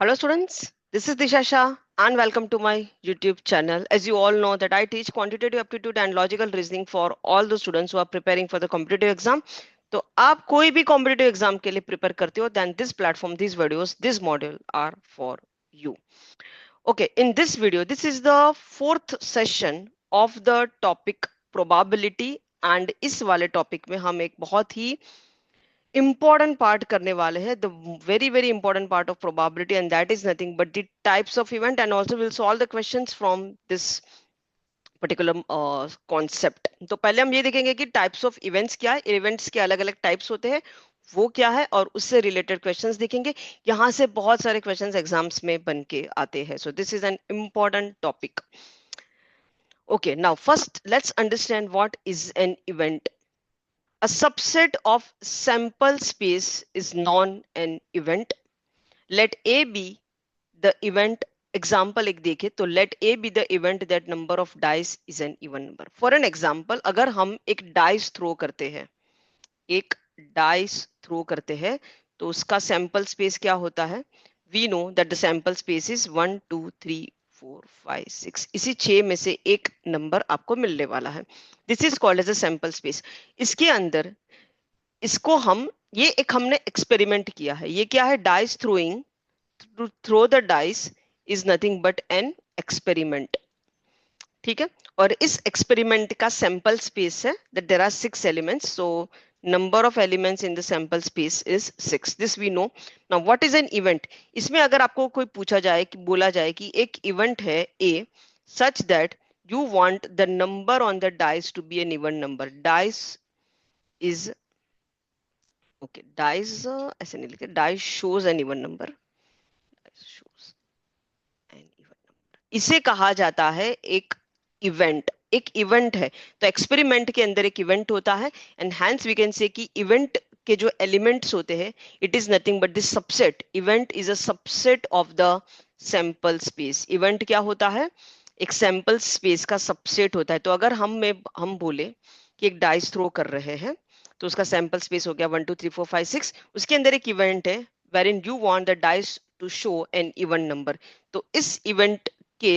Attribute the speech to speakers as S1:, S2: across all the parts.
S1: Hello students, this is Disha Shah and welcome to my YouTube channel. As you all know that I teach quantitative aptitude and logical reasoning for all the students who are preparing for the competitive exam. तो आप कोई भी competitive exam के लिए prepare करते हो then this platform, these videos, this module are for you. Okay, in this video, this is the fourth session of the topic probability and इस वाले topic में हम एक बहुत ही important part करने वाले हैं, the very important part of probability, and that is nothing but the types of event, and also we'll solve the questions from this particular concept. तो पहले हम ये देखेंगे कि types of events क्या है, events के अलग अलग types होते हैं वो क्या है, और उससे related questions देखेंगे. यहाँ से बहुत सारे questions exams में बन के आते हैं. So this is an important topic. Okay, now first let's understand what is an event. A subset of sample space is known an event. Let A be the event. Example एक देखे तो let A be the event that number of dice is an even number. For an example, अगर हम एक dice throw करते हैं, एक dice throw करते हैं, तो उसका sample space क्या होता है? We know that the sample space is 1, 2, 3, 4, 5, 6. इसी 6 में से एक नंबर आपको मिलने वाला है. This is called as a sample space. इसके अंदर इसको हम ये एक हमने एक्सपेरिमेंट किया है. ये क्या है? Dice throwing. To throw the dice is nothing but an experiment. ठीक है. और इस एक्सपेरिमेंट का सैंपल स्पेस है that there are 6 elements. So number of elements in the sample space is 6. This we know. Now what is an event? इसमें अगर आपको कोई पूछा जाए कि बोला जाए कि एक इवेंट है a such that you want the number on the dice to be an even number. Dice is okay dice ऐसे नहीं लिखे. Dice shows N even number. Shows N even number. इसे कहा जाता है एक इवेंट. एक इवेंट है तो एक्सपेरिमेंट के अंदर एक इवेंट होता है and hence we can say कि इवेंट के जो एलिमेंट्स होते हैं it is nothing but this subset. Event is a subset of the sample space. Event क्या होता है? एक सैंपल स्पेस का सबसेट होता है. तो अगर हम बोले कि एक डाइस थ्रो कर रहे हैं तो उसका सैंपल स्पेस हो गया 1 2 3 4 5 6. उसके अंदर एक इवेंट है wherein you want the dice to show an even number. तो इस इवेंट के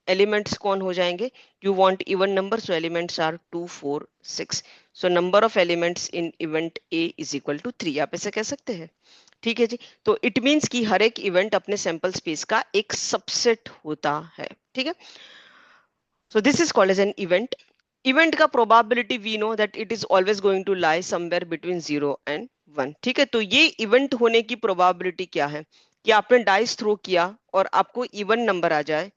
S1: एलिमेंट्स कौन हो जाएंगे? You want even number, so elements are 2 4 6. So number of elements in event A is equal to 3. आप ऐसे कह सकते हैं. ठीक है जी. तो इट मीन्स कि हर एक इवेंट अपने सैंपल स्पेस का एक सबसेट होता है. ठीक है. So this is called as an event. Event का probability we know that it is always going to lie somewhere between 0 and 1. ठीक है. तो ये इवेंट होने की प्रोबेबिलिटी क्या है? कि आपने डाइस थ्रो किया और आपको इवन नंबर आ जाए.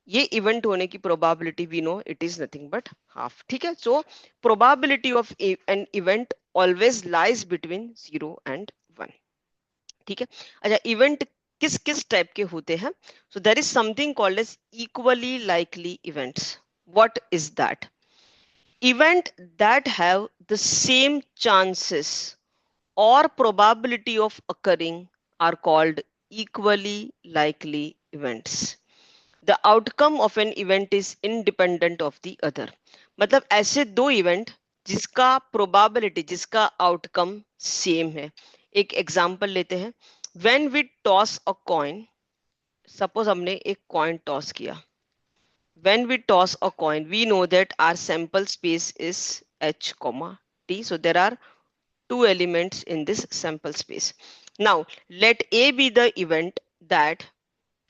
S1: ये इवेंट होने की probability we know it is nothing but half. ठीक है. सो probability of an event always lies between 0 and 1. ठीक है. अच्छा, इवेंट किस किस टाइप के होते हैं? So there is something called as equally likely events. What is that? Event that have the same chances or probability of occurring are called equally likely events. The outcome of an event is independent of the other. मतलब ऐसे दो event जिसका probability, जिसका outcome same है. एक example लेते हैं. When we toss a coin, suppose हमने एक कॉइन टॉस किया. When we toss a coin, we know that our sample space is h comma t. So there are two elements in this sample space. Now let A be the event that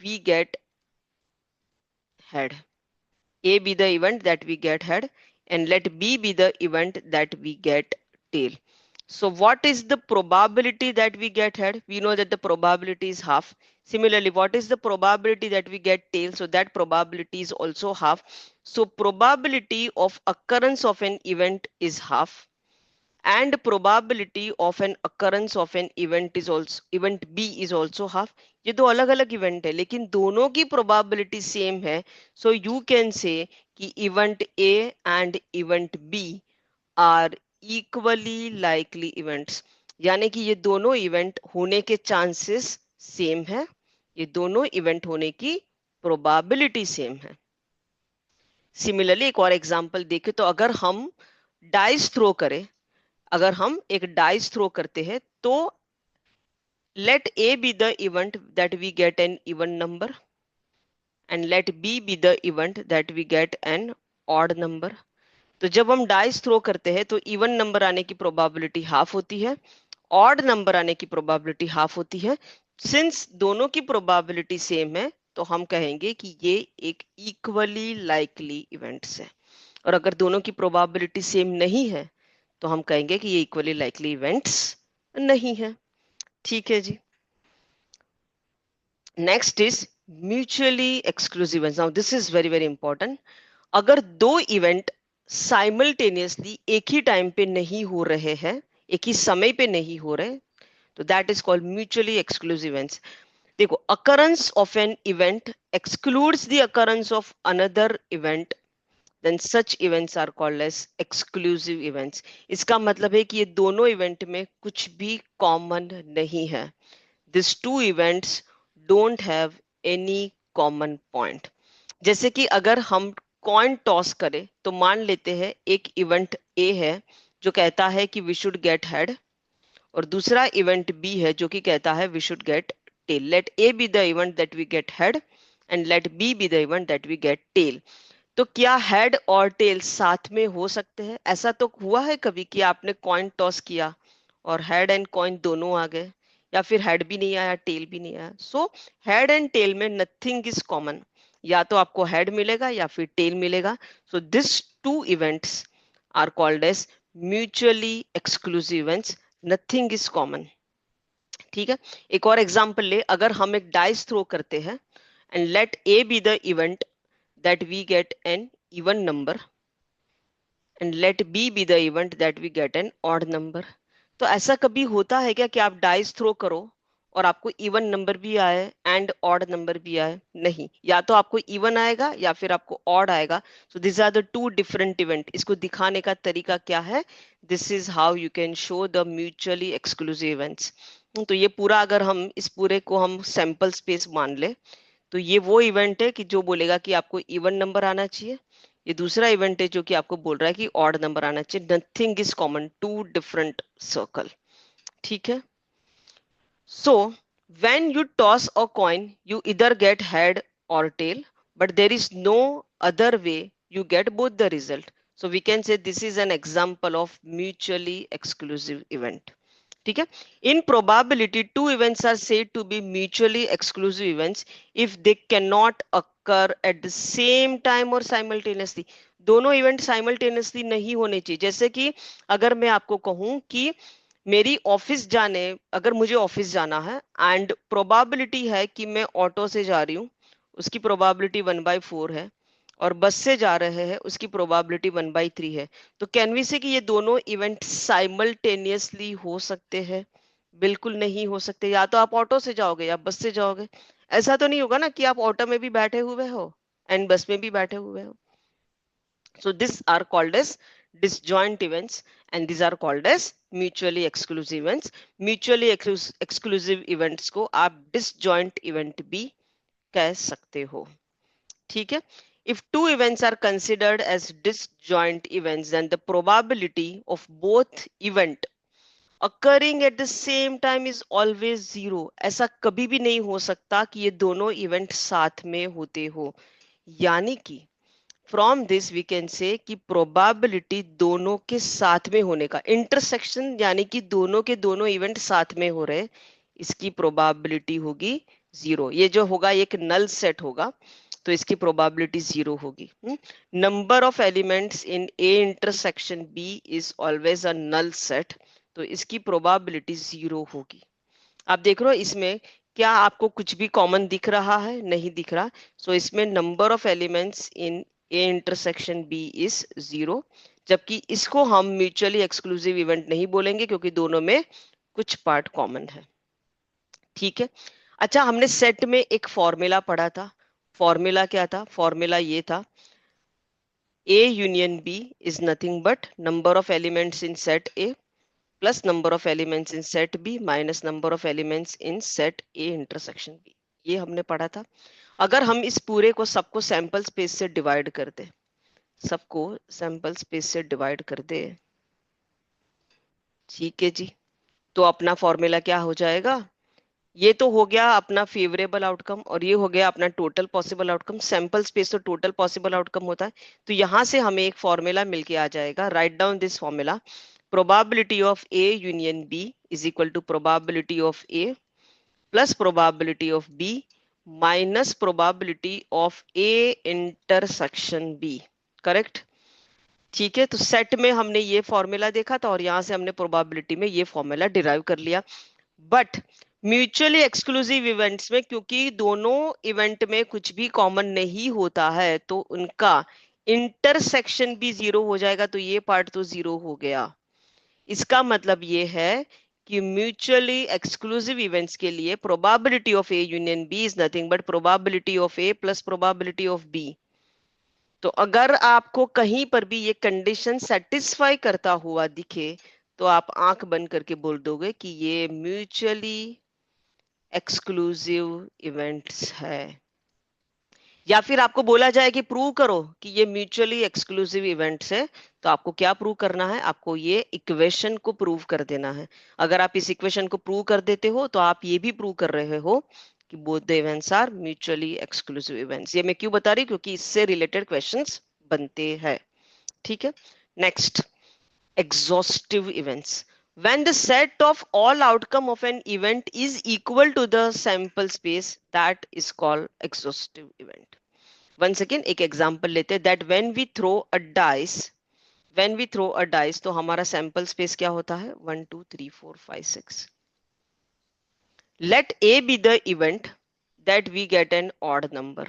S1: we get head. A be the event that we get head, and let B be the event that we get tail. So what is the probability that we get head? We know that the probability is half. Similarly, what is the probability that we get tail? So that probability is also half. So probability of occurrence of an event is half, and probability of an occurrence of an event is also, event B is also half. ये दो अलग अलग event है लेकिन दोनों की probability same है. So you can say कि event A and event B are equally likely events. यानी कि ये दोनों इवेंट होने के चांसेस सेम है. ये दोनों इवेंट होने की प्रोबेबिलिटी सेम है. सिमिलरली एक और एग्जांपल देखें तो अगर हम डाइस थ्रो करें, अगर हम एक डाइस थ्रो करते हैं तो let A be the event that we get an even number and let B be the event that we get an odd number. तो जब हम डाइस थ्रो करते हैं तो इवन नंबर आने की प्रोबेबिलिटी हाफ होती है, ऑड नंबर आने की प्रोबेबिलिटी हाफ होती है. सिंस दोनों की प्रोबेबिलिटी सेम है तो हम कहेंगे कि ये एक इक्वली लाइकली इवेंट्स है. और अगर दोनों की प्रोबेबिलिटी सेम नहीं है तो हम कहेंगे कि ये इक्वली लाइकली इवेंट्स नहीं है. ठीक है जी. Next is mutually exclusive. Now this is very very important. अगर दो इवेंट साइमल्टेनियसली एक ही टाइम पे नहीं हो रहे हैं, एक ही समय पे नहीं हो रहे, तो that is called mutually exclusive events. देखो, occurrence of an event excludes the occurrence of another event, then such events are called as exclusive events. इसका मतलब है कि ये दोनों इवेंट में कुछ भी कॉमन नहीं है. These two events don't have any common point. जैसे कि अगर हम कॉइन टॉस करें तो मान लेते हैं एक इवेंट ए है जो कहता है कि वी शुड गेट हेड और दूसरा इवेंट बी है जो कि कहता है we should get tail. Let A be the event that we get head and let B be the event that we get tail. तो क्या हेड और टेल साथ में हो सकते हैं? ऐसा तो हुआ है कभी कि आपने कॉइन टॉस किया और हेड एंड कॉइन दोनों आ गए, या फिर हेड भी नहीं आया टेल भी नहीं आया. सो हेड एंड टेल में नथिंग इज कॉमन. या तो आपको हेड मिलेगा या फिर टेल मिलेगा. So this two events are called as mutually exclusive events. Nothing is common. ठीक है. एक और एग्जांपल ले. अगर हम एक डाइस थ्रो करते हैं and let A be the event that we get an even number and let B be the event that we get an odd number. तो ऐसा कभी होता है क्या कि आप डाइस थ्रो करो और आपको इवन नंबर भी आए एंड ऑड नंबर भी आए? नहीं, या तो आपको इवन आएगा या फिर आपको ऑड आएगा. So this are the two different event. इसको दिखाने का तरीका क्या है? This is how you can show the mutually exclusive events. तो ये पूरा, अगर हम इस पूरे को हम सैंपल स्पेस मान ले तो ये वो इवेंट है कि जो बोलेगा कि आपको इवन नंबर आना चाहिए. ये दूसरा इवेंट है जो कि आपको बोल रहा है कि ऑड नंबर आना चाहिए. Nothing is common, two different circle. ठीक है. So when you toss a coin you इधर गेट हेड और tail, but there is no other way you get both the result. So we can say this is an example of mutually exclusive event. ठीक है. In probability two events are said to be mutually exclusive events if they can not occur at the same time और simultaneously. दोनों event simultaneously नहीं होने चाहिए. जैसे कि अगर मैं आपको कहूं कि मेरी ऑफिस जाने, अगर मुझे ऑफिस जाना है एंड प्रोबेबिलिटी है कि मैं ऑटो से जा रही हूँ, उसकी प्रोबेबिलिटी 1/4 है, और बस से जा रहे हैं उसकी प्रोबेबिलिटी 1/3 है. तो कैन वी से कि ये दोनों इवेंट साइमल्टेनियसली हो सकते हैं? बिल्कुल नहीं हो सकते. या तो आप ऑटो से जाओगे या बस से जाओगे. ऐसा तो नहीं होगा ना कि आप ऑटो में भी बैठे हुए हो एंड बस में भी बैठे हुए हो. So these are called as disjoint events and these are called as mutually exclusive events. Mutually exclusive events को आप disjoint event भी कह सकते हो. ठीक है. If two events are considered as disjoint events, then the probability of both event occurring at the same time is always zero. ऐसा कभी भी नहीं हो सकता कि ये दोनों इवेंट साथ में होते हो. यानी कि from this we can say कि प्रोबेबिलिटी दोनों के साथ में होने का, इंटरसेक्शन यानी कि दोनों के दोनों इवेंट साथ में हो रहे, इसकी प्रोबेबिलिटी होगी 0. ये जो होगा एक नल सेट होगा तो इसकी प्रोबेबिलिटी 0 होगी. Number of elements in A intersection B is always a null set, तो इसकी प्रोबेबिलिटी 0 होगी. आप देख रहे हो इसमें क्या आपको कुछ भी कॉमन दिख रहा है? नहीं दिख रहा. सो इसमें number of elements in A intersection B is 0, जबकि इसको हम म्यूचुअली एक्सक्लूसिव इवेंट नहीं बोलेंगे क्योंकि दोनों में कुछ पार्ट कॉमन है. ठीक है. अच्छा, हमने सेट में एक फॉर्मूला पढ़ा था. फॉर्मूला क्या था? फॉर्मूला ये था, A union B is nothing but number of elements in set A plus number of elements in set B minus number of elements in set A intersection B. ये हमने पढ़ा था. अगर हम इस पूरे को सबको सैंपल स्पेस से डिवाइड कर दे, सबको सैंपल स्पेस से डिवाइड कर दे, ठीक है जी, तो अपना फॉर्मूला क्या हो जाएगा? ये तो हो गया अपना फेवरेबल आउटकम और ये हो गया अपना total possible outcome. Sample space तो टोटल पॉसिबल आउटकम होता है। तो यहां से हमें एक फॉर्मूला मिलके आ जाएगा। Write down this formula. Probability of A union B is equal to probability of A plus probability of B minus probability of A intersection B. Correct. ठीक है, तो सेट में हमने ये फॉर्मूला देखा था और यहां से हमने प्रोबेबिलिटी में ये फॉर्मूला डिराइव कर लिया। बट म्यूचुअली एक्सक्लूसिव इवेंट्स में क्योंकि दोनों इवेंट में कुछ भी कॉमन नहीं होता है तो उनका इंटरसेक्शन भी जीरो हो जाएगा। तो ये पार्ट तो जीरो हो गया। इसका मतलब ये है कि म्यूचुअली एक्सक्लूसिव इवेंट्स के लिए probability of A union B is nothing but probability of A plus probability of B. तो अगर आपको कहीं पर भी ये कंडीशन सेटिस्फाई करता हुआ दिखे तो आप आंख बंद करके बोल दोगे कि ये म्यूचुअली एक्सक्लूसिव इवेंट्स है। या फिर आपको बोला जाए कि प्रूव करो कि ये म्यूचुअली एक्सक्लूसिव इवेंट्स है, तो आपको क्या प्रूव करना है? आपको ये इक्वेशन को प्रूव कर देना है। अगर आप इस इक्वेशन को प्रूव कर देते हो तो आप ये भी प्रूव कर रहे हो कि both the events are mutually exclusive events. ये मैं क्यों बता रही हूँ? क्योंकि इससे रिलेटेड क्वेश्चंस बनते हैं। ठीक है, next, exhaustive events. When the set of all outcome of an event is equal to the sample space, that is called exhaustive event. Once again एक example लेते हैं that when we throw a dice तो हमारा sample space क्या होता है? 1 2 3 4 5 6. Let A be the event that we get an odd number.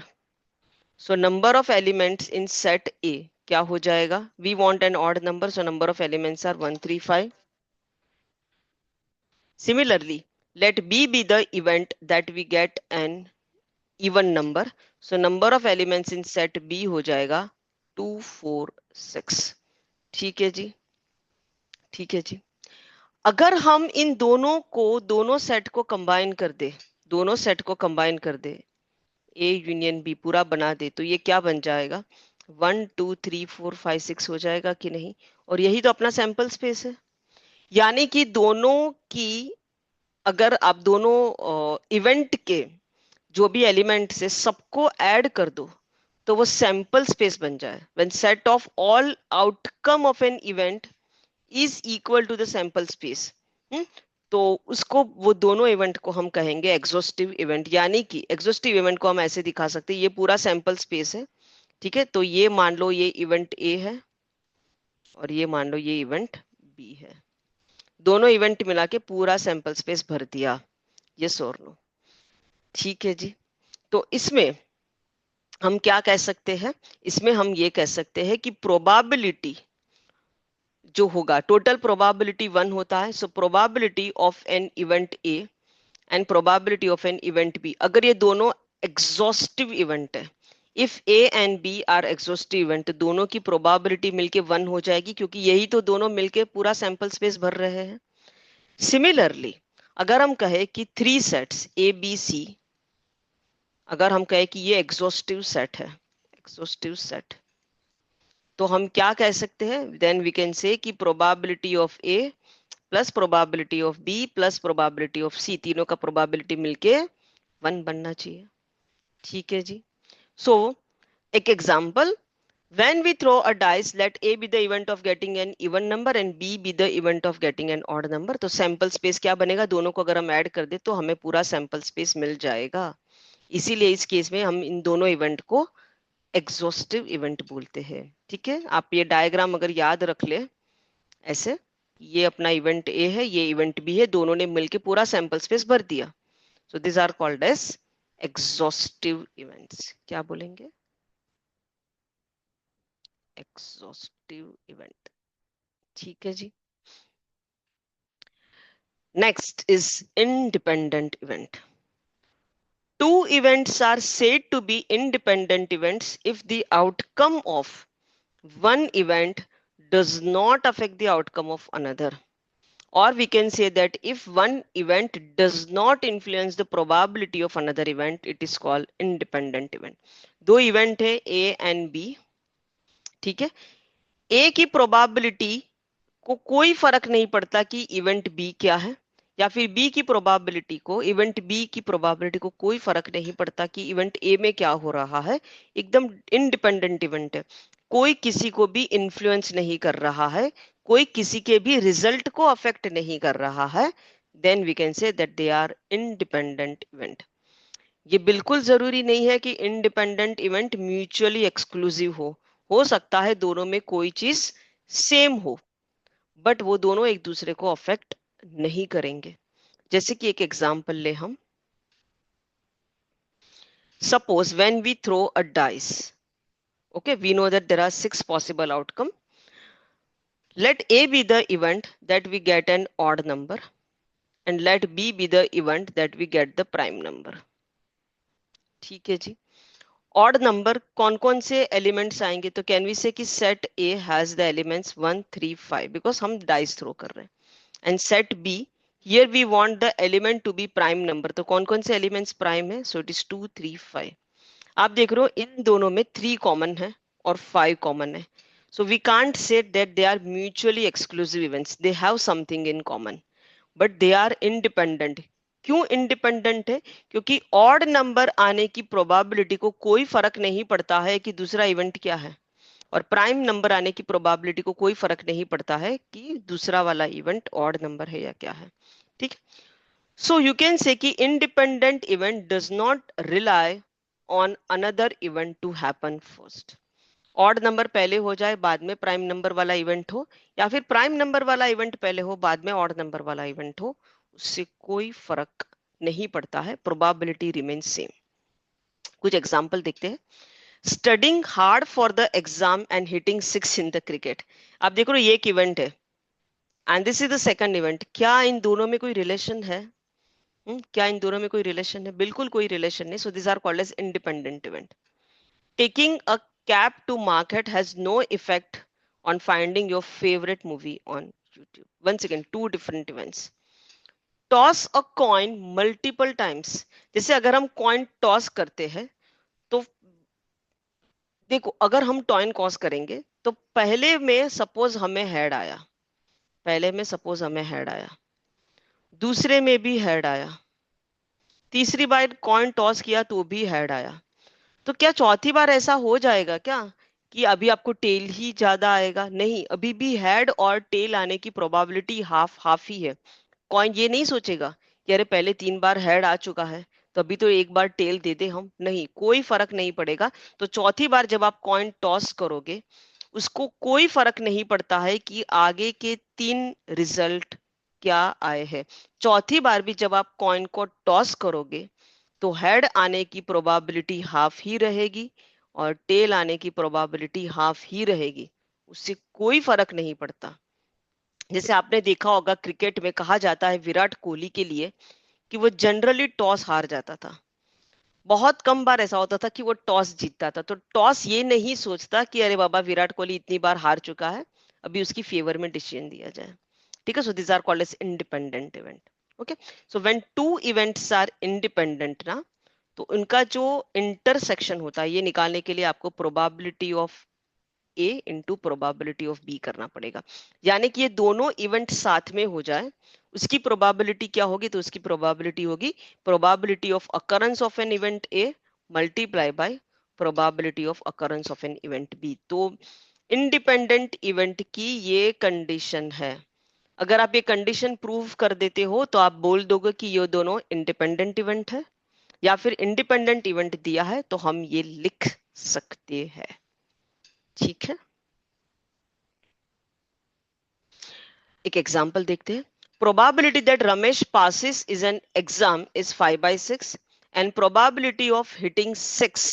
S1: So number of elements in set A क्या हो जाएगा? We want an odd number, so number of elements are 1 3 5. Similarly, let B be the event that we get an even number. So number of elements in set B हो जाएगा 2 4 6. ठीक है जी, ठीक है जी। अगर हम इन दोनों सेट को कंबाइन कर दे, दोनों सेट को कंबाइन कर दे, ए यूनियन बी पूरा बना दे, तो ये क्या बन जाएगा? 1 2 3 4 5 6 हो जाएगा कि नहीं? और यही तो अपना सैंपल स्पेस है। यानी कि दोनों की, अगर आप दोनों इवेंट के जो भी एलिमेंट्स है सबको ऐड कर दो तो वो सैंपल स्पेस बन जाए। When set of all outcome of an event is equal to the sample space, तो उसको, वो दोनों इवेंट को हम कहेंगे एग्जॉस्टिव इवेंट। यानी कि एग्जॉस्टिव इवेंट को हम ऐसे दिखा सकते हैं, ये पूरा सैंपल स्पेस है। ठीक है, तो ये मान लो ये इवेंट ए है और ये मान लो ये इवेंट बी है। दोनों इवेंट मिला के पूरा सैंपल स्पेस भर दिया। यस और नो? ठीक है जी। तो इसमें हम क्या कह सकते हैं? इसमें हम ये कह सकते हैं कि प्रोबेबिलिटी जो होगा, टोटल प्रोबेबिलिटी 1 होता है। सो probability of an event A and probability of an event B, अगर ये दोनों एग्जॉस्टिव इवेंट है, if A and B are exhaustive event, तो दोनों की प्रोबेबिलिटी मिलके 1 हो जाएगी क्योंकि यही तो दोनों मिलके पूरा सैंपल स्पेस भर रहे हैं। सिमिलरली अगर हम कहें कि 3 सेट्स ए बी सी, अगर हम कहें कि ये एग्जॉस्टिव सेट है, एग्जॉस्टिव सेट, तो हम क्या कह सकते हैं? देन वी कैन से कि probability of A plus probability of B plus probability of C, तीनों का प्रोबेबिलिटी मिलके 1 बनना चाहिए। ठीक है जी। सो एक example, when we throw a dice let A be the event of getting an even number and B be the event of getting an odd number, तो sample space क्या बनेगा? दोनों को अगर हम ऐड कर दे तो हमें पूरा सैंपल स्पेस मिल जाएगा। इसीलिए इस केस में हम इन दोनों इवेंट को एग्जॉस्टिव इवेंट बोलते हैं। ठीक है, आप ये डायग्राम अगर याद रख ले ऐसे, ये अपना इवेंट ए है, ये इवेंट बी है, दोनों ने मिलके पूरा सैंपल स्पेस भर दिया। So this are called as exhaustive events. क्या बोलेंगे? Exhaustive event. ठीक है जी। Next is independent event. Two events are said to be independent events if the outcome of one event does not affect the outcome of another. Or we can say that if one event does not influence the probability of another event, it is called independent event. दो event है A and B. ठीक है, A की probability को कोई फर्क नहीं पड़ता कि इवेंट बी क्या है, या फिर बी की प्रोबेबिलिटी को, इवेंट बी की प्रोबेबिलिटी को कोई फर्क नहीं पड़ता कि इवेंट ए में क्या हो रहा है, एकदम इंडिपेंडेंट इवेंट है, कोई किसी को भी इन्फ्लुएंस नहीं कर रहा है, कोई किसी के भी रिजल्ट को अफेक्ट नहीं कर रहा है, then we can say that they are independent event. ये बिल्कुल जरूरी नहीं है कि इंडिपेंडेंट इवेंट म्यूचुअली एक्सक्लूसिव हो सकता है दोनों में कोई चीज सेम हो, बट वो दोनों एक दूसरे को अफेक्ट नहीं करेंगे। जैसे कि एक एग्जांपल ले हम, suppose when we throw a dice, okay, we know that there are 6 possible outcome. Let A be the event that we get an odd number and let B be the event that we get the prime number. ठीक है जी। Odd number कौन कौन से elements आएंगे, तो can we say कि set A has the elements 1 3 5 because हम dice throw कर रहे हैं, and set B, here we want the element to be prime number, तो कौन कौन से एलिमेंट्स प्राइम है, सो इट इज 2 3 5। आप देख रहे हो इन दोनों में 3 कॉमन है और 5 कॉमन है, so we can't say that they are mutually exclusive events, they have something in common but they are independent। क्यों इंडिपेंडेंट है, क्योंकि ऑड नंबर आने की प्रोबेबिलिटी को कोई फर्क नहीं पड़ता है कि दूसरा इवेंट क्या है, और प्राइम नंबर आने की प्रोबेबिलिटी को कोई फर्क नहीं पड़ता है कि दूसरा वाला इवेंट ऑड नंबर है या क्या है। ठीक, सो यू कैन से कि independent event does not rely on another event to happen first. Odd number पहले हो जाए बाद में प्राइम नंबर वाला इवेंट हो, या फिर प्राइम नंबर वाला इवेंट पहले हो बाद में ऑड नंबर वाला इवेंट हो, उससे कोई फर्क नहीं पड़ता है, प्रोबेबिलिटी रिमेन सेम। कुछ एग्जांपल देखते हैं। Studying hard for the exam and hitting 6 in the cricket. आप देख रहे हो ये एक इवेंट है and this is the second event, क्या इन दोनों में कोई रिलेशन है? क्या इन दोनों में कोई रिलेशन है? बिल्कुल कोई रिलेशन नहीं, so this are called as independent event. Taking a cab to market has no effect on finding your favorite movie on YouTube. Once again, two different events. Toss a coin multiple times. जैसे अगर हम coin toss करते हैं तो देखो, अगर हम टॉइन toss करेंगे तो पहले में सपोज हमें हेड आया, पहले में सपोज हमें हेड आया, दूसरे में भी हेड आया, तीसरी बार कॉइन टॉस किया तो भी हेड आया, तो क्या चौथी बार ऐसा हो जाएगा क्या कि अभी आपको टेल ही ज्यादा आएगा? नहीं, अभी भी हेड और टेल आने की प्रोबेबिलिटी हाफ हाफ ही है। कॉइन ये नहीं सोचेगा कि अरे पहले 3 बार हेड आ चुका है तो अभी तो एक बार टेल दे दे हम, नहीं, कोई फर्क नहीं पड़ेगा। तो चौथी बार जब आप कॉइन टॉस करोगे उसको कोई फर्क नहीं पड़ता है कि आगे के 3 रिजल्ट क्या आए हैं। चौथी बार भी जब आप कॉइन को टॉस करोगे तो हेड आने की प्रोबेबिलिटी हाफ ही रहेगी और टेल आने की प्रोबेबिलिटी हाफ ही रहेगी, उससे कोई फर्क नहीं पड़ता। जैसे आपने देखा होगा क्रिकेट में कहा जाता है विराट कोहली के लिए कि वो जनरली टॉस हार जाता था, बहुत कम बार ऐसा होता था कि वो टॉस जीतता था। तो टॉस ये नहीं सोचता कि अरे बाबा विराट कोहली इतनी बार हार चुका है, अभी उसकी फेवर में डिसीजन दिया जाए। ठीक है, so this are called as independent event. Okay, so when two events are independent ना, तो उनका जो इंटरसेक्शन होता है ये निकालने के लिए आपको probability of A into probability of B करना पड़ेगा, यानी कि ये दोनों इवेंट साथ में हो जाए, उसकी प्रोबेबिलिटी क्या होगी, तो उसकी प्रोबेबिलिटी होगी probability of occurrence of an event A multiply by probability of occurrence of an event B. तो इंडिपेंडेंट इवेंट की ये कंडीशन है। अगर आप ये कंडीशन प्रूव कर देते हो तो आप बोल दोगे कि ये दोनों इंडिपेंडेंट इवेंट है, या फिर इंडिपेंडेंट इवेंट दिया है तो हम ये लिख सकते हैं। ठीक है, एक एग्जांपल देखते हैं। Probability that Ramesh passes is an exam is 5/6 and probability of hitting 6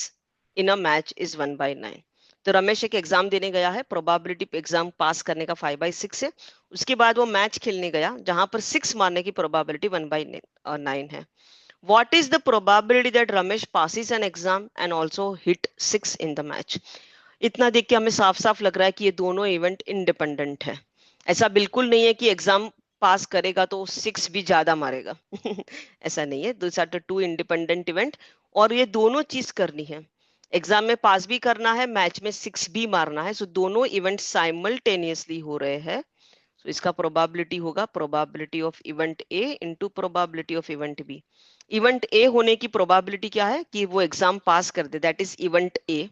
S1: in a match is 1/9। तो रमेश एक एग्जाम देने गया है, प्रोबेबिलिटी एग्जाम पास करने का 5/6 है, उसके बाद वो मैच खेलने गया जहां पर 6 मारने की प्रोबेबिलिटी 1/9 है। What is the probability that Ramesh passes an exam and also hit 6 in the match? इतना देख के हमें साफ साफ लग रहा है कि ये दोनों इवेंट इंडिपेंडेंट है। ऐसा बिल्कुल नहीं है कि एग्जाम पास करेगा तो 6 भी ज्यादा मारेगा ऐसा नहीं है, this are the two independent event, और ये दोनों चीज करनी है, एग्जाम में पास भी करना है, मैच में 6 भी मारना है, सो दोनों इवेंट साइमल्टेनियसली हो रहे हैं, तो इसका प्रोबेबिलिटी होगा probability of event A into probability of event B. Event A होने की प्रोबेबिलिटी क्या है कि वो एग्जाम पास कर दे, that is event A,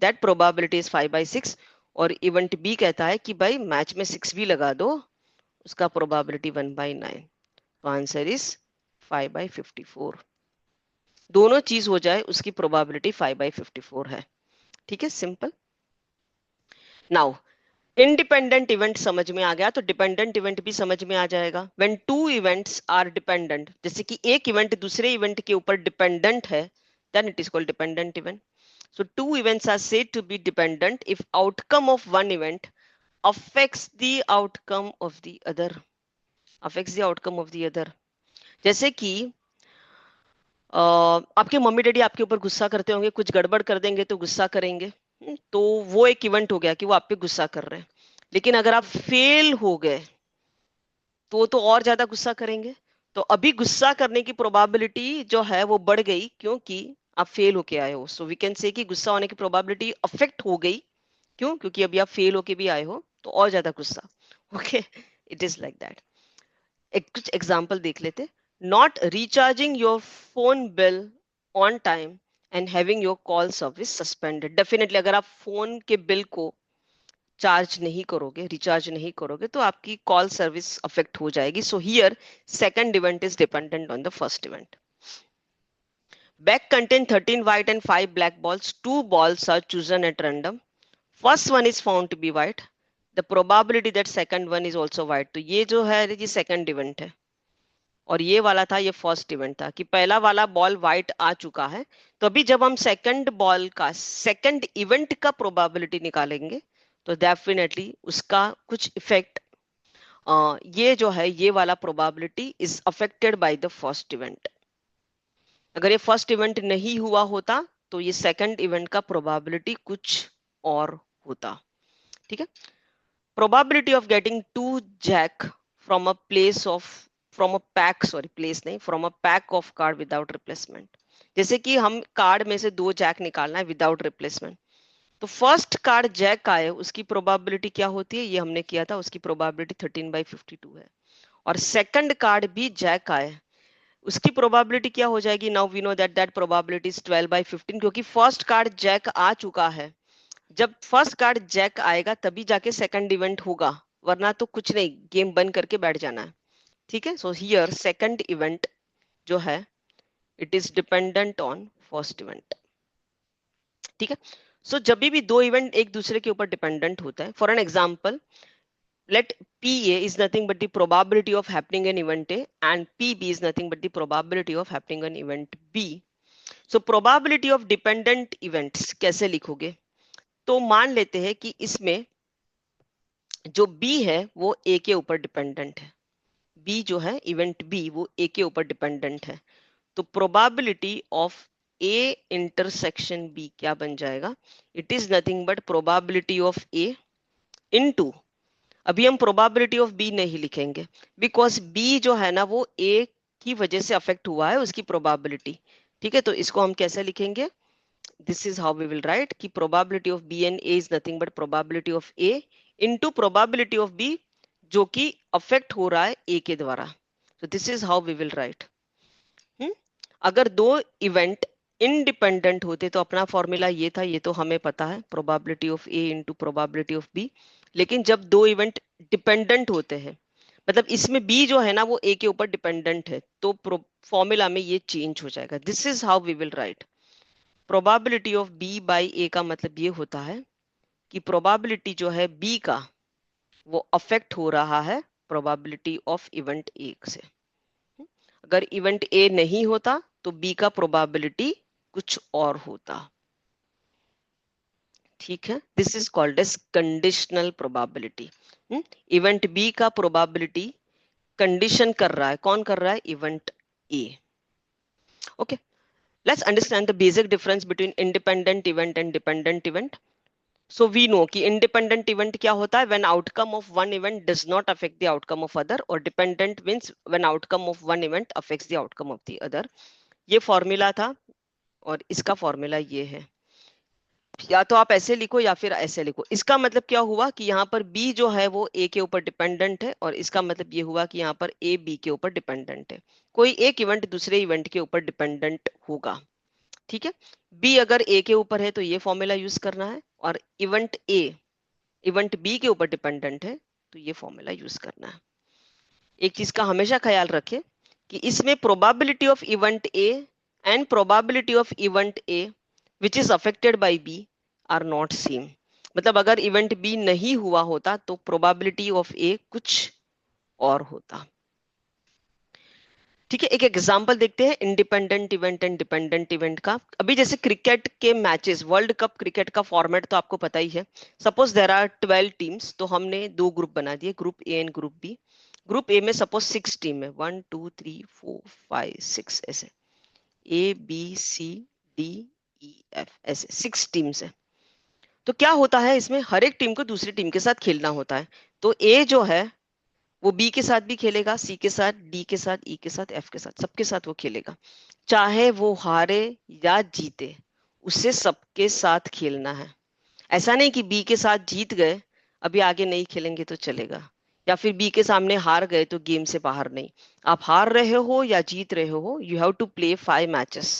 S1: that probability is 5/6। और इवेंट बी कहता है कि भाई मैच में 6 भी लगा दो, उसका प्रोबेबिलिटी 1/9। तो आंसर इज 5/54। दोनों चीज हो जाए उसकी प्रोबेबिलिटी 5/54 है। ठीक है, सिंपल। नाउ इंडिपेंडेंट इवेंट समझ में आ गया तो डिपेंडेंट इवेंट भी समझ में आ जाएगा। When two events are dependent, जैसे कि एक इवेंट दूसरे इवेंट के ऊपर डिपेंडेंट है, then it is called dependent event. So two events are said to be dependent if outcome of one event affects the outcome of the other. Affects the outcome of the other. जैसे कि आपके mummy daddy आपके ऊपर गुस्सा करते होंगे, कुछ गड़बड़ कर देंगे तो गुस्सा करेंगे। तो वो एक इवेंट हो गया कि वो आप पे गुस्सा कर रहे हैं। लेकिन अगर आप फेल हो गए तो और ज्यादा गुस्सा करेंगे। तो अभी गुस्सा करने की प्रोबेबिलिटी जो है वो बढ़ गई क्योंकि आप फेल होके आए हो। सो वी कैन से कि गुस्सा होने की प्रोबेबिलिटी अफेक्ट हो गई। क्यों? क्योंकि अभी आप फेल होके भी आए हो तो और ज्यादा गुस्सा। Okay, it is like that. एक कुछ एग्जांपल देख लेते। Not recharging your phone bill on time and having your call service suspended. Definitely अगर आप फोन के बिल को चार्ज नहीं करोगे, रिचार्ज नहीं करोगे, तो आपकी कॉल सर्विस अफेक्ट हो जाएगी। So here second event is dependent on the first event. Bag contain 13 white and 5 black balls. 2 balls are chosen at random. First one is found to be white. The probability that second one is also white. तो ये जो है ये second event है और ये वाला था, ये फर्स्ट इवेंट था कि पहला वाला बॉल व्हाइट आ चुका है। तो अभी जब हम सेकंड बॉल का सेकंड इवेंट का प्रोबेबिलिटी निकालेंगे तो डेफिनेटली उसका कुछ इफेक्ट, ये जो है ये वाला probability is affected by the first event. अगर ये फर्स्ट इवेंट नहीं हुआ होता तो ये सेकंड इवेंट का प्रोबेबिलिटी कुछ और होता। ठीक है। Probability of getting 2 jack from a place of from a pack, sorry place नहीं, from a pack of card without replacement. जैसे कि हम कार्ड में से 2 जैक निकालना है विदाउट रिप्लेसमेंट। तो फर्स्ट कार्ड जैक आए उसकी प्रोबेबिलिटी क्या होती है, ये हमने किया था, उसकी प्रोबेबिलिटी 13/52 है। और सेकंड कार्ड भी जैक आए उसकी प्रोबेबिलिटी क्या हो जाएगी, now we know that that probability is 12/15 क्योंकि फर्स्ट कार्ड जैक आ चुका है। जब फर्स्ट कार्ड जैक आएगा तभी जाके सेकंड इवेंट होगा, वरना तो कुछ नहीं, गेम बंद करके बैठ जाना है। ठीक है। सो हियर सेकंड इवेंट जो है it is dependent on first event. ठीक है। सो जब भी दो इवेंट एक दूसरे के ऊपर डिपेंडेंट होता है, for an example let PA is nothing but the probability of happening an event A and PB is nothing but the probability of happening an event B. So probability of dependent events कैसे लिखोगे? तो मान लेते हैं कि इसमें जो B है वो A के ऊपर डिपेंडेंट है। B जो है इवेंट B वो A के ऊपर डिपेंडेंट है। तो probability of A intersection B क्या बन जाएगा? It is nothing but probability of A into, अभी हम प्रोबेबिलिटी ऑफ बी नहीं लिखेंगे बिकॉज बी जो है ना वो ए की वजह से अफेक्ट हुआ है उसकी प्रोबेबिलिटी। ठीक है। तो इसको हम कैसे लिखेंगे, this is how we will write कि probability of B and A is nothing but probability of A into probability of B जो कि अफेक्ट हो रहा है ए के द्वारा। तो this is how we will write. अगर दो इवेंट इंडिपेंडेंट होते तो अपना फॉर्मूला ये था, ये तो हमें पता है, probability of A into probability of B. लेकिन जब दो इवेंट डिपेंडेंट होते हैं, मतलब इसमें बी जो है ना वो ए के ऊपर डिपेंडेंट है, तो फॉर्मूला में ये चेंज हो जाएगा। This is how we will write probability of B by A का मतलब ये होता है कि प्रोबेबिलिटी जो है बी का वो अफेक्ट हो रहा है प्रोबेबिलिटी ऑफ इवेंट ए से। अगर इवेंट ए नहीं होता तो बी का प्रोबेबिलिटी कुछ और होता। ठीक है। This is called as conditional probability. Event B का प्रोबेबिलिटी कंडीशन कर रहा है, कौन कर रहा है, event A. Okay, let's understand the basic difference between independent event and dependent event. So we know कि इंडिपेंडेंट इवेंट क्या होता है, when outcome of one event does not affect the outcome of other, और dependent means when outcome of one event affects the outcome of the other. ये formula था और इसका formula ये है। या तो आप ऐसे लिखो या फिर ऐसे लिखो। इसका मतलब क्या हुआ कि यहाँ पर बी जो है वो ए के ऊपर डिपेंडेंट है, और इसका मतलब ये हुआ कि यहाँ पर ए बी के ऊपर डिपेंडेंट है। कोई एक इवेंट दूसरे इवेंट के ऊपर डिपेंडेंट होगा, ठीक है। बी अगर ए के ऊपर है तो ये फॉर्मूला यूज करना है, और इवेंट बी के ऊपर डिपेंडेंट है तो ये फॉर्मूला यूज करना है। एक चीज का हमेशा ख्याल रखें कि इसमें probability of event A and probability of event A which is affected by B are not same. मतलब अगर इवेंट बी नहीं हुआ होता तो प्रोबेबिलिटी ऑफ ए कुछ और होता, ठीक है। एक एग्जांपल देखते हैं independent event and dependent event का। अभी जैसे क्रिकेट के मैचेस, वर्ल्ड कप क्रिकेट का फॉर्मेट तो आपको पता ही है। सपोज देयर आर 12 टीम्स, तो हमने दो ग्रुप बना दिए, group A and group B. Group A में सपोज 6 टीम है, 1 2 3 4 5 6 ऐसे, A B C D E F ऐसे 6 टीम्स है। तो क्या होता है इसमें, हर एक टीम को दूसरी टीम के साथ खेलना होता है। तो ए जो है वो बी के साथ भी खेलेगा, सी के साथ, डी के साथ, ई के साथ, एफ के साथ, सबके साथ वो खेलेगा। चाहे वो हारे या जीते, उसे सबके साथ खेलना है। ऐसा नहीं कि बी के साथ जीत गए, अभी आगे नहीं खेलेंगे तो चलेगा, या फिर बी के सामने हार गए तो गेम से बाहर नहीं। आप हार रहे हो या जीत रहे हो, you have to play 5 matches.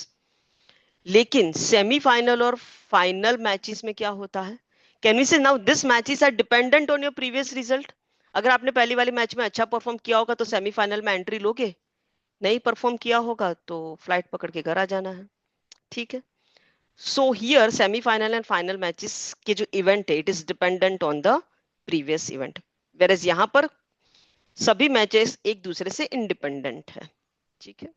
S1: लेकिन सेमीफाइनल और फाइनल मैचेस में क्या होता है, can we say now this matches are dependent on your previous result. अगर आपने पहली वाली मैच में अच्छा परफॉर्म किया होगा तो सेमीफाइनल में एंट्री लोगे, नहीं परफॉर्म किया होगा तो फ्लाइट पकड़ के घर आ जाना है, ठीक है। So here semifinal and final matches के जो इवेंट है, it is dependent on the previous event, whereas यहाँ पर सभी मैचेस एक दूसरे से इंडिपेंडेंट है, ठीक है।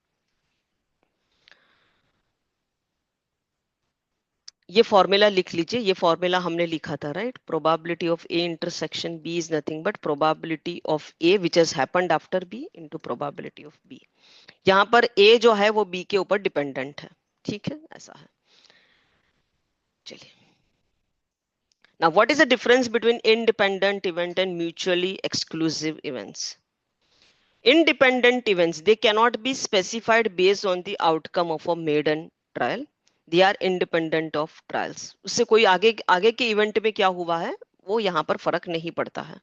S1: ये फॉर्मूला लिख लीजिए, ये फॉर्मूला हमने लिखा था, right. Probability of A intersection B is nothing but probability of A which has happened after B into probability of B. यहाँ पर ए जो है वो बी के ऊपर डिपेंडेंट है, ठीक है, ऐसा है। चलिए, now what is the difference between independent event and mutually exclusive events? Independent events, they cannot be specified based on the outcome of a maiden trial. They are independent of trials. उससे कोई आगे आगे के event में क्या हुआ है वो यहाँ पर फर्क नहीं पड़ता है।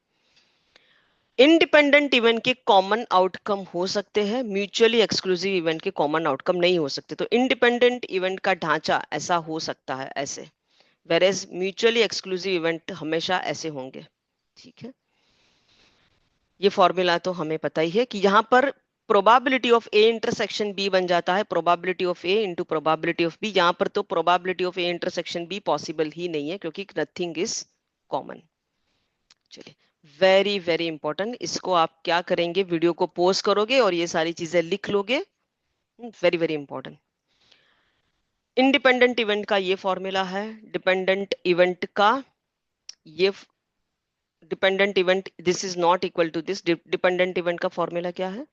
S1: इंडिपेंडेंट इवेंट के कॉमन आउटकम हो सकते हैं, म्यूचुअली एक्सक्लूसिव इवेंट के कॉमन आउटकम नहीं हो सकते। तो इंडिपेंडेंट इवेंट का ढांचा ऐसा हो सकता है ऐसे, वेरेज म्यूचुअली एक्सक्लूसिव इवेंट हमेशा ऐसे होंगे, ठीक है। ये फॉर्मूला तो हमें पता ही है कि यहाँ पर probability of A intersection B बन जाता है probability of A into probability of B. यहाँ पर तो probability of A intersection B possible ही नहीं है क्योंकि नथिंग इज कॉमन। चलिए, वेरी वेरी इंपॉर्टेंट, इसको आप क्या करेंगे, वीडियो को पॉज करोगे और ये सारी चीजें लिख लोगे। Very very important. Independent event का ये फॉर्मूला है, डिपेंडेंट इवेंट का ये dependent event, this is not equal to this. Dependent event का फॉर्मूला क्या है,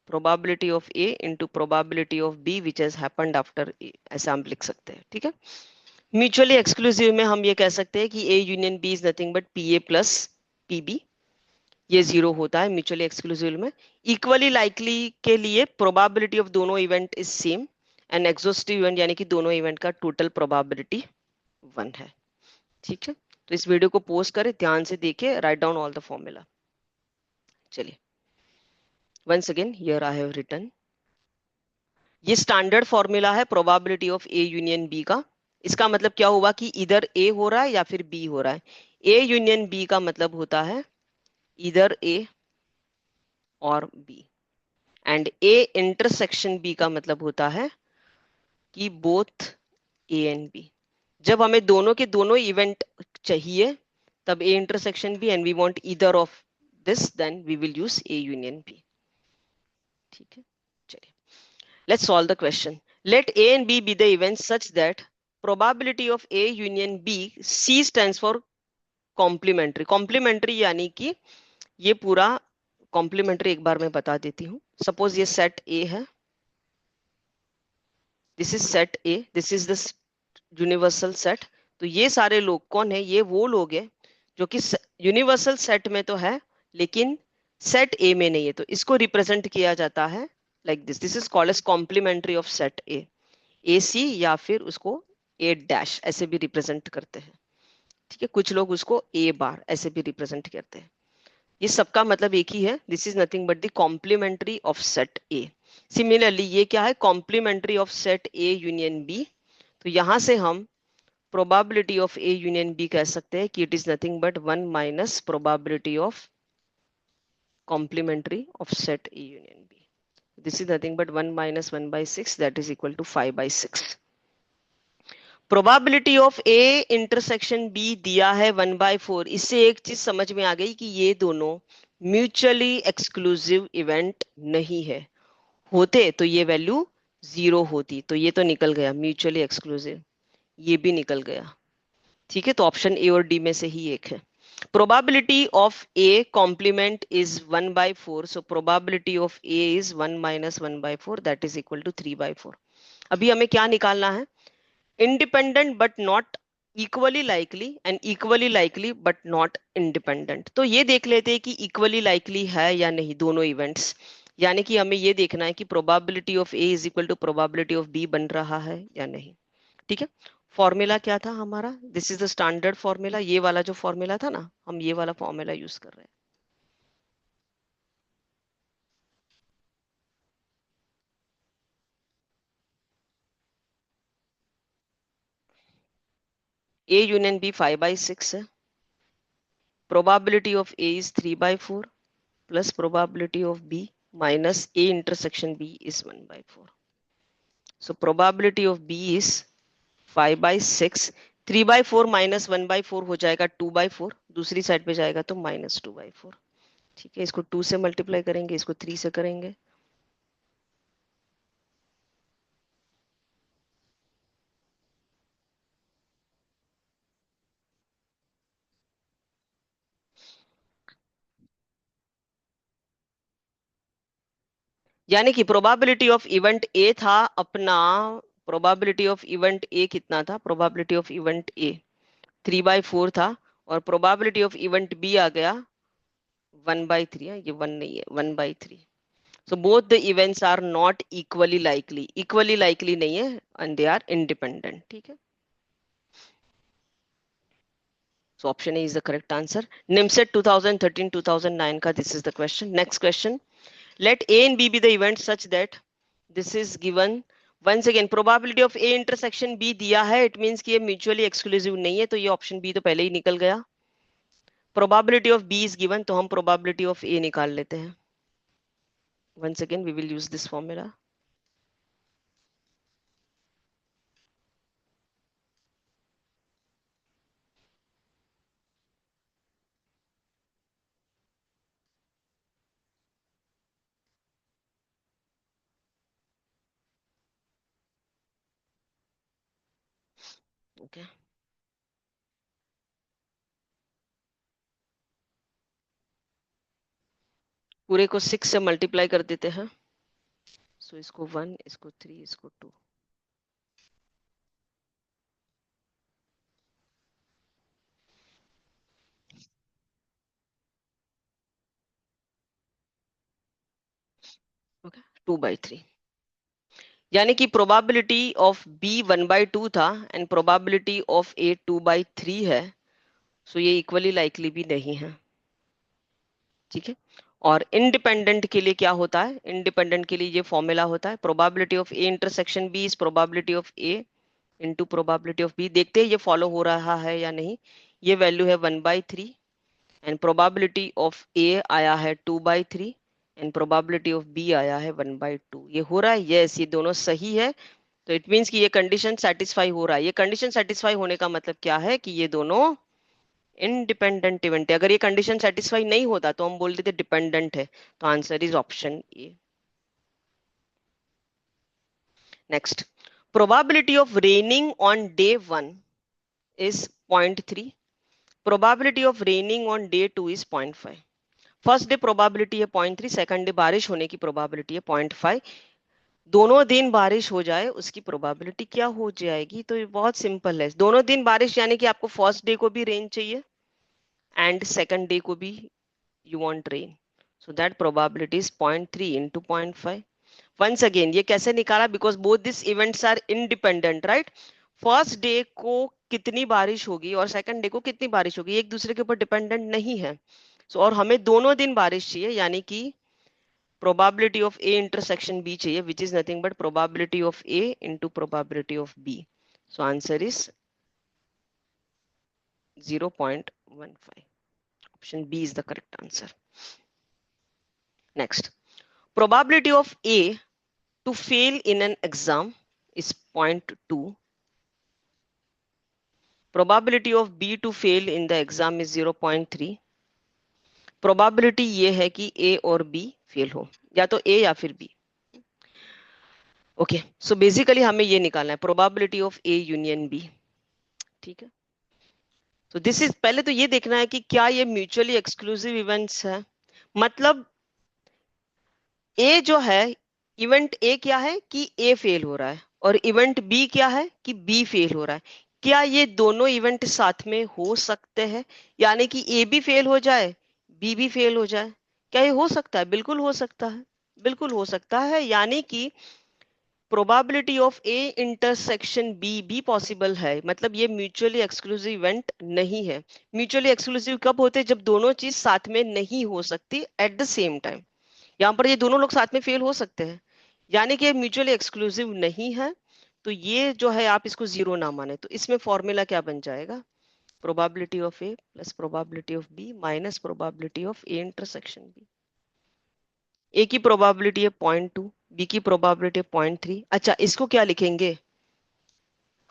S1: probability of A into probability of B which has happened after A, ऐसा हम लिख सकते हैं, ठीक है। म्यूचुअली एक्सक्लूसिव में हम ये कह सकते हैं कि A union B is nothing but P A plus P B, ये जीरो होता है म्यूचुअली एक्सक्लूसिव में। इक्वली लाइकली के लिए प्रोबेबिलिटी ऑफ दोनों event is same, and exhaustive event यानी कि दोनों इवेंट का टोटल प्रोबेबिलिटी 1 है, ठीक है। तो इस वीडियो को पोस्ट करें, ध्यान से देखिए, write down all the formula. चलिए, once again here I have written, ये स्टैंडर्ड फॉर्मूला है probability of A union B का। इसका मतलब क्या हुआ कि इधर ए हो रहा है या फिर बी हो रहा है। ए यूनियन बी का मतलब होता है इधर ए और B, and A intersection B का मतलब होता है कि बोथ ए एंड बी। जब हमें दोनों के दोनों इवेंट चाहिए तब A intersection B and we want either of this, then we will use A union B, ठीक है। चलिए, let's solve the question. Let A and B be the events such that probability of A union B, C stands for complementary. Complementary यानी कि ये पूरा complementary एक बार मैं बता देती हूँ। Suppose ये set A है, this is set A, this is the universal set। तो ये सारे लोग कौन है, ये वो लोग हैं जो कि यूनिवर्सल सेट में तो है लेकिन सेट ए में नहीं है। तो इसको रिप्रेजेंट किया जाता है like this. This is called as complementary of set A, AC, या फिर उसको ए डैश ऐसे भी रिप्रेजेंट करते हैं, ठीक है। कुछ लोग उसको ए बार ऐसे भी रिप्रेजेंट करते हैं। ये सबका मतलब एक ही है, this is nothing but the complementary of set A. Similarly ये क्या है, complementary of set A union B. तो यहां से हम probability of A union B कह सकते हैं कि it is nothing but 1 minus probability of complementary of set A union B. This is nothing but 1 minus 1 by 6, that is equal to 5 by 6. Probability of A intersection B दिया है 1 by 4। इससे एक चीज समझ में आ गई कि ये दोनों म्यूचुअली एक्सक्लूसिव इवेंट नहीं है। होते तो ये वैल्यू 0 होती, तो ये तो निकल गया म्यूचुअली एक्सक्लूसिव, ये भी निकल गया, ठीक है। तो ऑप्शन ए और डी में से ही एक है। Probability of A complement is 1 by 4. So probability of A is 1 minus 1 by 4, that is equal to 3 by 4. अभी हमें क्या निकालना है, independent but not equally likely and equally likely but not independent। तो ये देख लेते हैं कि equally likely है या नहीं दोनों इवेंट्स, यानी कि हमें ये देखना है कि probability of A is equal to probability of B बन रहा है या नहीं, ठीक है। फॉर्मूला क्या था हमारा, this is the standard formula, ये वाला जो फॉर्मूला था ना, हम ये वाला फॉर्मूला यूज कर रहे हैं। ए यूनियन बी 5 by 6 है, probability of A is 3 by 4 plus probability of B minus A intersection B is 1 by 4। So probability of B is 5 by 6, 3 by 4 minus 1 by 4 हो जाएगा 2 by 4, दूसरी साइड पे जाएगा तो माइनस 2 by 4, ठीक है। इसको 2 से मल्टीप्लाई करेंगे, इसको 3 से करेंगे, यानी कि प्रोबेबिलिटी ऑफ इवेंट ए था अपना, प्रोबेबिलिटी ऑफ इवेंट ए कितना था, probability of event A 3 by 4 था, और प्रोबेबिलिटी ऑफ इवेंट बी आ गया 1 by 3 है, ये 1 नहीं है 1 by 3। So both the events are not equally likely नहीं है, एंड दे आर इंडिपेंडेंट, ठीक है। So option A is the correct answer. NIMCET 2013-2009 का this is the question. Next question, let A and B be the events such that this is given। once again probability of A intersection B दिया है, it means कि ये mutually exclusive नहीं है, तो ये option B तो पहले ही निकल गया। probability of B is given, तो हम probability of A निकाल लेते हैं। once again we will use this formula। okay, पूरे को 6 से मल्टीप्लाई कर देते हैं, सो इसको 1, इसको 3, इसको 2। ओके, 2/3, यानी कि प्रोबेबिलिटी ऑफ बी 1/2 था एंड प्रोबेबिलिटी ऑफ ए 2/3 है, सो ये इक्वली लाइकली भी नहीं है, ठीक है। और इंडिपेंडेंट के लिए क्या होता है, इंडिपेंडेंट के लिए ये फॉर्मूला होता है, probability of A intersection B is probability of A into probability of B. देखते हैं ये फॉलो हो रहा है या नहीं। ये वैल्यू है 1/3 एंड प्रोबेबिलिटी ऑफ ए आया है 2/3 एंड प्रोबेबिलिटी ऑफ बी आया है 1/2। ये हो रहा है, यस ये दोनों सही है। तो इट मीन्स कि ये कंडीशन सेटिस्फाई हो रहा है। ये कंडीशन सेटिस्फाई होने का मतलब क्या है कि ये दोनों इंडिपेंडेंट इवेंट है। अगर ये कंडीशन सेटिस्फाई नहीं होता तो हम बोल देते डिपेंडेंट है। तो answer is option A. Next, probability of raining on day 1 is 0.3, probability of raining on day 2 is 0.5। First day probability है 0.3, सेकंड डे बारिश होने की प्रोबेबिलिटी है 0.5। दोनों दिन बारिश हो जाए उसकी प्रोबेबिलिटी क्या हो जाएगी, तो ये बहुत सिंपल है। दोनों दिन बारिश यानी कि आपको फर्स्ट डे को भी रेन चाहिए एंड सेकंड डे को भी you want rain, so that probability is 0.3 into 0.5। once again ये कैसे निकाला, because both these events are independent, right? First day को कितनी बारिश होगी और सेकंड डे को कितनी बारिश होगी, एक दूसरे के ऊपर डिपेंडेंट नहीं है। और हमें दोनों दिन बारिश चाहिए, यानी कि probability of A intersection B चाहिए, which is nothing but probability of A into probability of B. So answer is 0.15. Option B is the correct answer. Next, probability of A to fail in an exam is 0.2. Probability of B to fail in the exam is 0.3. Probability ये है कि A और B fail हो, या तो A या फिर B। Okay, so basically हमें ये निकालना है probability of A union B। ठीक है, तो दिस इज, पहले तो ये देखना है कि क्या ये म्यूचुअली एक्सक्लूसिव इवेंट्स है। मतलब ए जो है, इवेंट ए क्या है कि ए फेल हो रहा है, और इवेंट बी क्या है कि बी फेल हो रहा है। क्या ये दोनों इवेंट साथ में हो सकते हैं, यानी कि ए भी फेल हो जाए, बी भी फेल हो जाए? क्या ये हो सकता है? बिल्कुल हो सकता है, बिल्कुल हो सकता है। यानी कि probability of A intersection B भी पॉसिबल है। मतलब ये म्यूचुअली एक्सक्लूसिव इवेंट नहीं है। म्यूचुअली एक्सक्लूसिव कब होते हैं? जब दोनों चीज साथ में नहीं हो सकती एट द सेम टाइम। यहाँ पर ये दोनों लोग साथ में फेल हो सकते हैं, यानी कि म्यूचुअली एक्सक्लूसिव नहीं है। तो ये जो है आप इसको जीरो ना माने, तो इसमें फॉर्मूला क्या बन जाएगा? Probability of A plus probability of B minus probability of A intersection B. A की प्रोबेबिलिटी है 0.2, बी की प्रोबेबिलिटी है 0.3। अच्छा, इसको क्या लिखेंगे?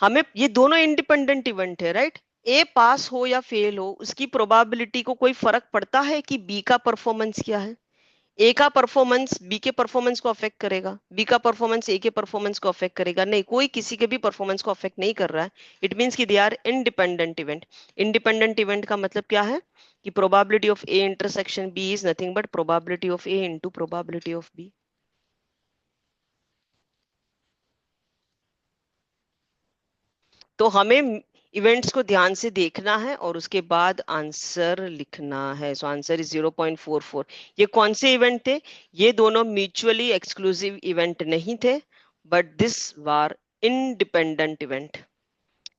S1: हमें, ये दोनों इंडिपेंडेंट इवेंट है, राइट? ए पास हो या फेल हो, उसकी प्रोबेबिलिटी को कोई फर्क पड़ता है कि बी का परफॉर्मेंस क्या है? ए का परफॉर्मेंस बी के परफॉर्मेंस को अफेक्ट करेगा, बी का परफॉर्मेंस ए के परफॉर्मेंस को अफेक्ट करेगा? नहीं, कोई किसी के भी परफॉर्मेंस को अफेक्ट नहीं कर रहा है। इट मींस कि they are independent event. Independent event का मतलब क्या है कि probability of A intersection B is nothing but probability of A into probability of B. तो हमें इवेंट्स को ध्यान से देखना है और उसके बाद आंसर लिखना है। सो आंसर इज 0.44। ये कौन से इवेंट थे? ये दोनों म्यूचुअली एक्सक्लूसिव इवेंट नहीं थे, but this war independent event.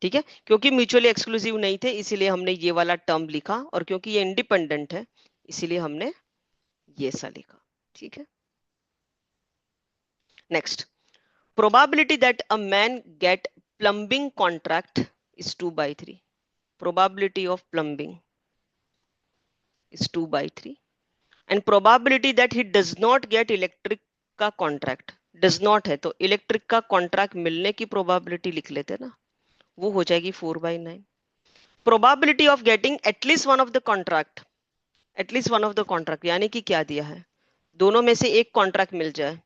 S1: ठीक है, क्योंकि म्यूचुअली एक्सक्लूसिव नहीं थे इसीलिए हमने ये वाला टर्म लिखा, और क्योंकि ये इंडिपेंडेंट है इसीलिए हमने ये सा लिखा। ठीक है, next, probability that a man get plumbing contract is 2/3. Probability of plumbing is 2/3, and probability that he does not get electric का contract, does not है तो इलेक्ट्रिक का कॉन्ट्रैक्ट मिलने की प्रोबेबिलिटी लिख लेते ना, वो हो जाएगी 4/9। Probability of getting at least one of the contract, at least one of the contract यानी कि क्या दिया है? दोनों में से एक कॉन्ट्रैक्ट मिल जाए,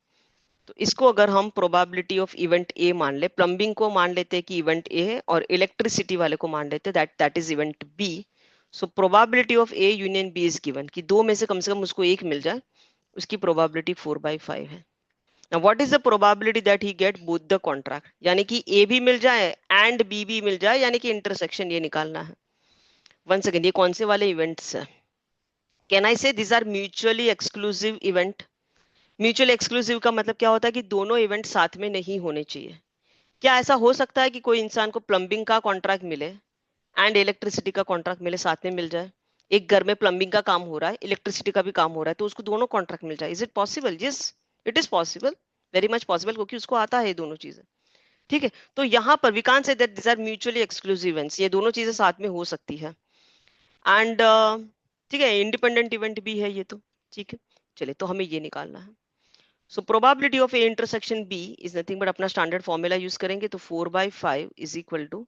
S1: तो इसको अगर हम प्रोबेबिलिटी ऑफ इवेंट ए मान ले, प्लम्बिंग को मान लेते हैं कि इवेंट ए है, और इलेक्ट्रिसिटी वाले को मान लेते हैं that is event B. So probability of A union B is given कि दो में से कम उसको एक मिल जाए, उसकी प्रोबेबिलिटी 4/5 है। Now what is the probability that he gate both the contract, यानी कि ए भी मिल जाए एंड बी भी मिल जाए, यानी कि इंटरसेक्शन ये निकालना है। वन सेकेंड, ये कौन से वाले इवेंट्स है? Can I say this are mutually exclusive event? Mutual exclusive का मतलब क्या होता है कि दोनों इवेंट साथ में नहीं होने चाहिए। क्या ऐसा हो सकता है कि कोई इंसान को प्लम्बिंग का कॉन्ट्रैक्ट मिले एंड इलेक्ट्रिसिटी का कॉन्ट्रैक्ट मिले, साथ में मिल जाए? एक घर में प्लम्बिंग का काम हो रहा है, इलेक्ट्रिसिटी का भी काम हो रहा है, तो उसको दोनों कॉन्ट्रैक्ट मिल जाए। Is it possible? Yes, it is possible, very much possible, क्योंकि उसको आता है ये दोनों चीजें। ठीक है, तो यहाँ पर we can't say that this are mutually exclusive events, ये दोनों चीजें साथ में हो सकती है। एंड ठीक है, इंडिपेंडेंट इवेंट भी है ये तो। ठीक है, चलिए, तो हमें ये निकालना है। सो probability of A intersection B is nothing but, अपना स्टैंडर्ड फॉर्मूला यूज करेंगे, तो 4/5 is equal to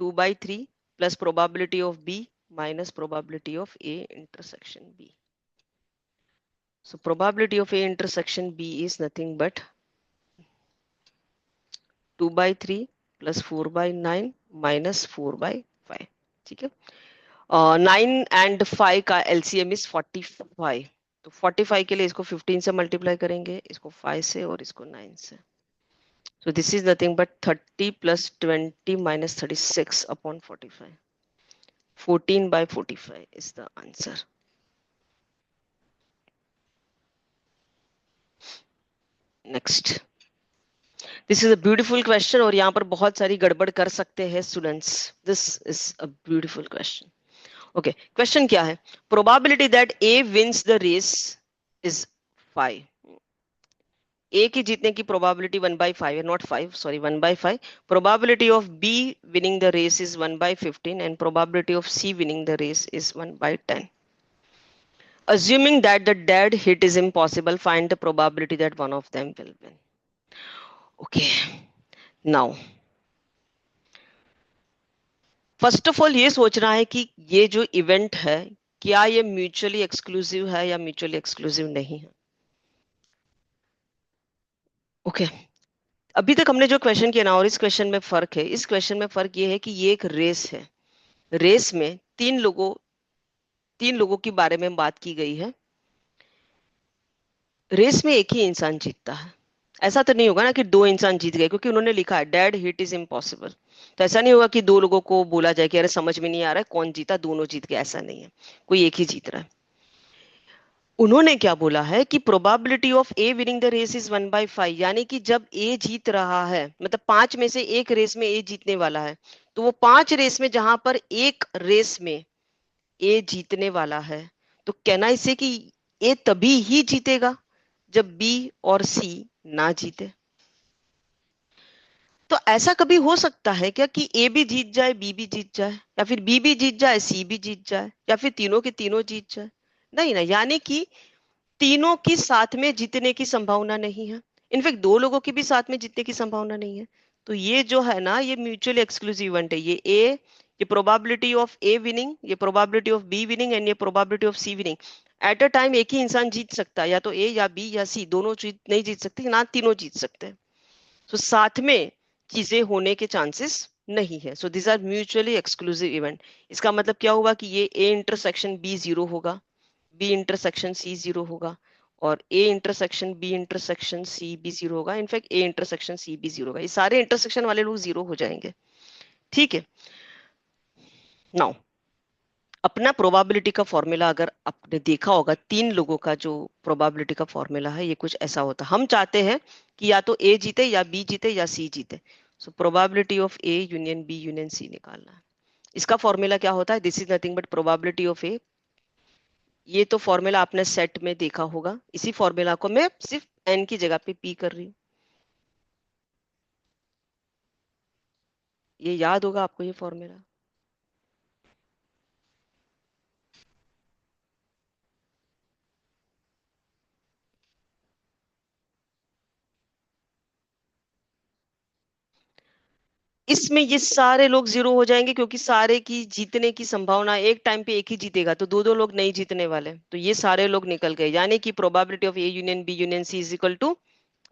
S1: 2/3 plus probability of B minus probability of A intersection B. So probability of A intersection B is nothing but 2/3 plus 4/9 minus 4/5. ठीक है, 9 and 5 का LCM is 45। तो 45 के लिए इसको 15 से मल्टीप्लाई करेंगे, इसको 5 से और इसको 9 से। So this is nothing but 30 plus 20 minus 36 upon 45. 14/45 is the answer. Next. This is a beautiful question और यहाँ पर बहुत सारी गड़बड़ कर सकते हैं students. This is a beautiful question. Okay, question क्या है? Probability that A wins the race is 5. A की जीतने की प्रोबेबिलिटी 1/5 है, not 5, sorry 1/5. Probability of B winning the race is 1/15 and probability of C winning the race is 1/10. Assuming that the dead hit is impossible, find the probability that one of them will win. Okay, now first of all ये सोचना है कि ये जो event है क्या ये mutually exclusive है या म्यूचुअली एक्सक्लूसिव नहीं है. ओके, अभी तक हमने जो क्वेश्चन किया ना, और इस क्वेश्चन में फर्क है. इस क्वेश्चन में फर्क ये है कि ये एक रेस है. रेस में तीन लोगों के बारे में बात की गई है. रेस में एक ही इंसान जीतता है. ऐसा तो नहीं होगा ना कि दो इंसान जीत गए, क्योंकि उन्होंने लिखा है डेड हिट इज इम्पॉसिबल. तो ऐसा नहीं होगा कि दो लोगों को बोला जाए कि अरे समझ में नहीं आ रहा है कौन जीता, दोनों जीत गए. ऐसा नहीं है, कोई एक ही जीत रहा है. उन्होंने क्या बोला है कि probability of A winning the race is 1/5, यानी कि जब ए जीत रहा है, मतलब 5 में से एक रेस में ए जीतने वाला है, तो वो 5 रेस में जहां पर एक रेस में ए जीतने वाला है, तो कहना इसे कि ए तभी ही जीतेगा जब बी और सी ना जीते. तो ऐसा कभी हो सकता है क्या कि ए भी जीत जाए, बी भी जीत जाए, या फिर बी भी जीत जाए, सी भी जीत जाए, या फिर तीनों के तीनों जीत जाए? नहीं ना, यानी कि तीनों की साथ में जीतने की संभावना नहीं है. इनफैक्ट दो लोगों की भी साथ में जीतने की संभावना नहीं है. तो ये जो है ना, ये म्यूचुअली एक्सक्लूसिव इवेंट है. ये प्रोबेबिलिटी ऑफ ए विनिंग, ये probability of B winning and ये probability of C winning. At a time एक ही इंसान जीत सकता है, या तो ए या बी या सी, दोनों नहीं जीत सकते ना, तीनों जीत सकते हैं. तो साथ में चीजें होने के चांसेस नहीं है. So this are mutually exclusive event. इसका मतलब क्या हुआ कि ये ए इंटरसेक्शन बी 0 होगा, बी इंटरसेक्शन सी 0 होगा, और A intersection B intersection C भी 0 होगा. इनफैक्ट ए इंटरसेक्शन सी भी 0 होगा. ये सारे इंटरसेक्शन वाले लोग 0 हो जाएंगे. ठीक है. नाउ अपना प्रोबेबिलिटी का फॉर्मूला अगर आपने देखा होगा, तीन लोगों का जो प्रोबेबिलिटी का फॉर्मूला है, ये कुछ ऐसा होता. हम चाहते हैं कि या तो ए जीते या बी जीते या सी जीते. So probability of A union B union C निकालना है. इसका फॉर्मूला क्या होता है? This is nothing but probability of A. ये तो फॉर्मूला आपने सेट में देखा होगा. इसी फॉर्मूला को मैं सिर्फ एन की जगह पे पी कर रही हूँ. ये याद होगा आपको ये फॉर्मूला. इसमें ये सारे लोग 0 हो जाएंगे, क्योंकि सारे की जीतने की संभावना, एक टाइम पे एक ही जीतेगा, तो दो दो लोग नहीं जीतने वाले. तो ये सारे लोग निकल गए, यानी कि probability of A union B union C is equal to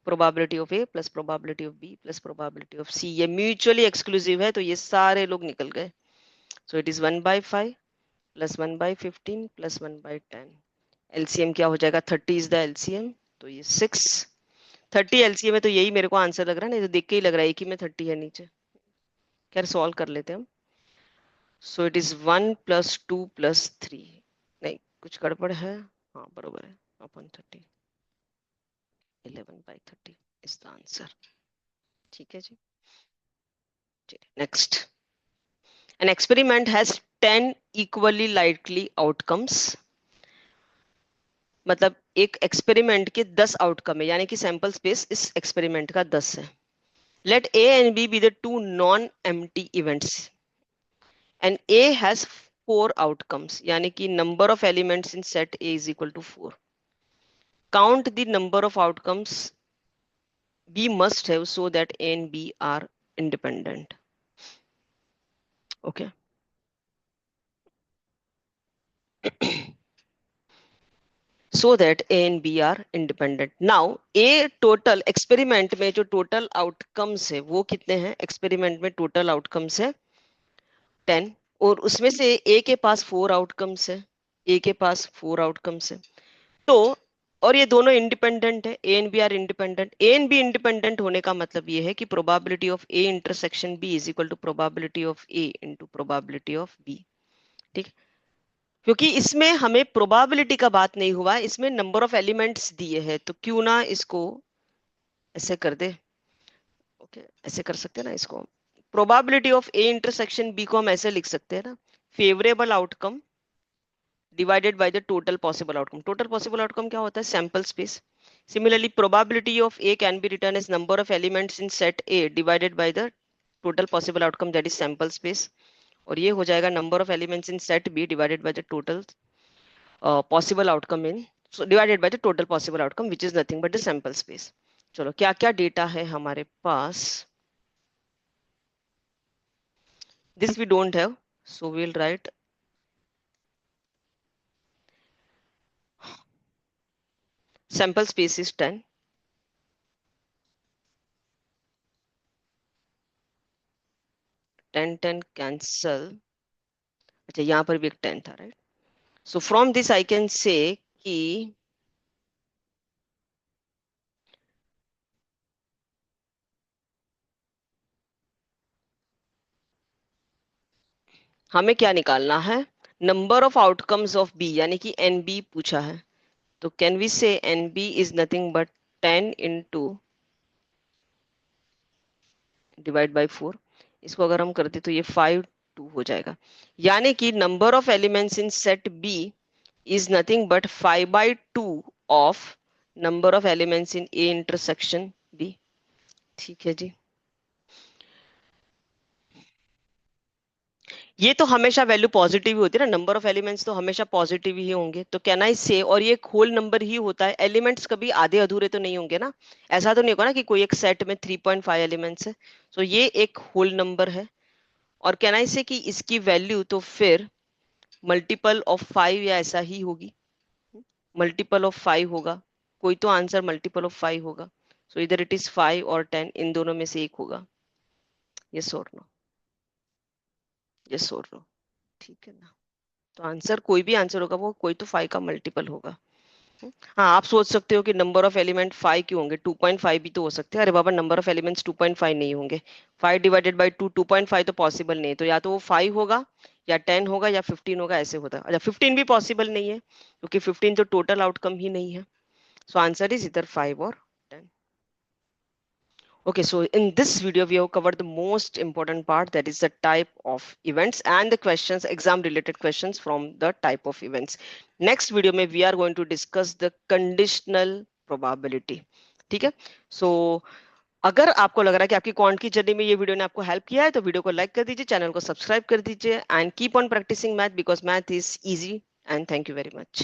S1: probability of A plus probability of B plus probability of C. ये म्यूचुअली एक्सक्लूसिव है, तो ये सारे लोग निकल गए. सो it is 1/5 plus 1/15 plus 1/10. LCM क्या हो जाएगा? 30 इज द एलसीएम, तो ये 6. 30 एलसीएम है, तो यही मेरे को आंसर लग रहा है. नहीं तो देख के ही लग रहा है एक ही में 30 है नीचे. खैर सॉल्व कर लेते हैं हम. So it is 1 plus 2 plus 3. नहीं, कुछ गड़बड़ है. हाँ बरोबर है. अपन 30, 11/30 इज द आंसर. ठीक है जी. Next. An experiment has 10 equally likely outcomes. मतलब एक एक्सपेरिमेंट के 10 आउटकम है, यानी कि सैंपल स्पेस इस एक्सपेरिमेंट का 10 है. Let A and B the two non empty events and A has 4 outcomes, यानी कि number of elements in set A is equal to 4. Count the number of outcomes B must have so that A and B are independent. Okay. So that A and B are independent. Now A total experiment में जो total outcomes है वो कितने हैं? experiment में total outcomes है 10, और उसमें से A के पास 4 outcomes है. A के पास 4 outcomes है. तो और ये दोनों इंडिपेंडेंट है. A and B are independent. A and B independent होने का मतलब ये है कि probability of A intersection B is equal to probability of A into probability of B. ठीक. क्योंकि इसमें हमें प्रोबेबिलिटी का बात नहीं हुआ, इसमें नंबर ऑफ एलिमेंट्स दिए हैं, तो क्यों ना इसको ऐसे कर दे. ओके, ऐसे कर सकते हैं ना इसको। Probability of A intersection B को हम ऐसे लिख सकते हैं ना, favourable outcome divided by the total possible outcome. Total possible outcome क्या होता है? Sample space. Similarly, probability of A can be written as number of elements in set A divided by the total possible outcome, that is sample space. और ये हो जाएगा number of elements in set B divided by the total possible outcome in, so divided by the total possible outcome, which is nothing but the sample space. चलो क्या क्या data है हमारे पास? This we don't have, so we'll write sample space is 10. 10 cancel. अच्छा, यहाँ पर भी एक 10 था, right? So from this I can say कि हमें क्या निकालना है? Number of outcomes of B, यानी कि एन बी पूछा है। तो can we say N B is nothing but 10 into divide by 4। इसको अगर हम करते तो ये 5 2 हो जाएगा, यानी कि number of elements in set B is nothing but 5/2 of number of elements in A intersection B। ठीक है जी, ये तो हमेशा वैल्यू पॉजिटिव ही होती है ना, नंबर ऑफ एलिमेंट्स तो हमेशा पॉजिटिव ही होंगे। तो कैन आई से, और ये एक होल नंबर ही होता है, एलिमेंट्स कभी आधे अधूरे तो नहीं होंगे ना, ऐसा तो नहीं होगा ना कि कोई एक सेट में 3.5 एलिमेंट्स है। तो ये एक होल नंबर है। और कैन आई से कि इसकी वैल्यू तो फिर मल्टीपल ऑफ 5 या ऐसा ही होगी, मल्टीपल ऑफ 5 होगा, कोई तो आंसर मल्टीपल ऑफ 5 होगा। सो इधर इट इज 5 और 10, इन दोनों में से एक होगा। यस और नो? यस और नो? ठीक है ना? तो आंसर कोई भी आंसर होगा, वो कोई तो 5 का मल्टीपल होगा। हाँ, आप सोच सकते हो कि नंबर ऑफ एलिमेंट 5 क्यों होंगे, 2.5 भी तो हो सकते हैं। अरे बाबा, नंबर ऑफ एलिमेंट्स 2.5 नहीं होंगे, 5 डिवाइडेड बाई 2, 2.5 तो पॉसिबल नहीं है। तो या तो वो 5 होगा या 10 होगा या 15 होगा, ऐसे होता है। अच्छा, 15 भी पॉसिबल नहीं है क्योंकि 15 तो टोटल आउटकम ही नहीं है। सो आंसर इज इधर 5 और 10। Okay, so in this video, we have covered the most important part, that is the type of events and the questions, exam related questions from the type of events. Next video में we are going to discuss the conditional probability. ठीक है? So अगर आपको लग रहा है कि आपकी क्वांट की जर्नी में ये वीडियो ने आपको हेल्प किया है, तो वीडियो को लाइक कर दीजिए, चैनल को सब्सक्राइब कर दीजिए, and keep on practising math because math is easy. And thank you very much.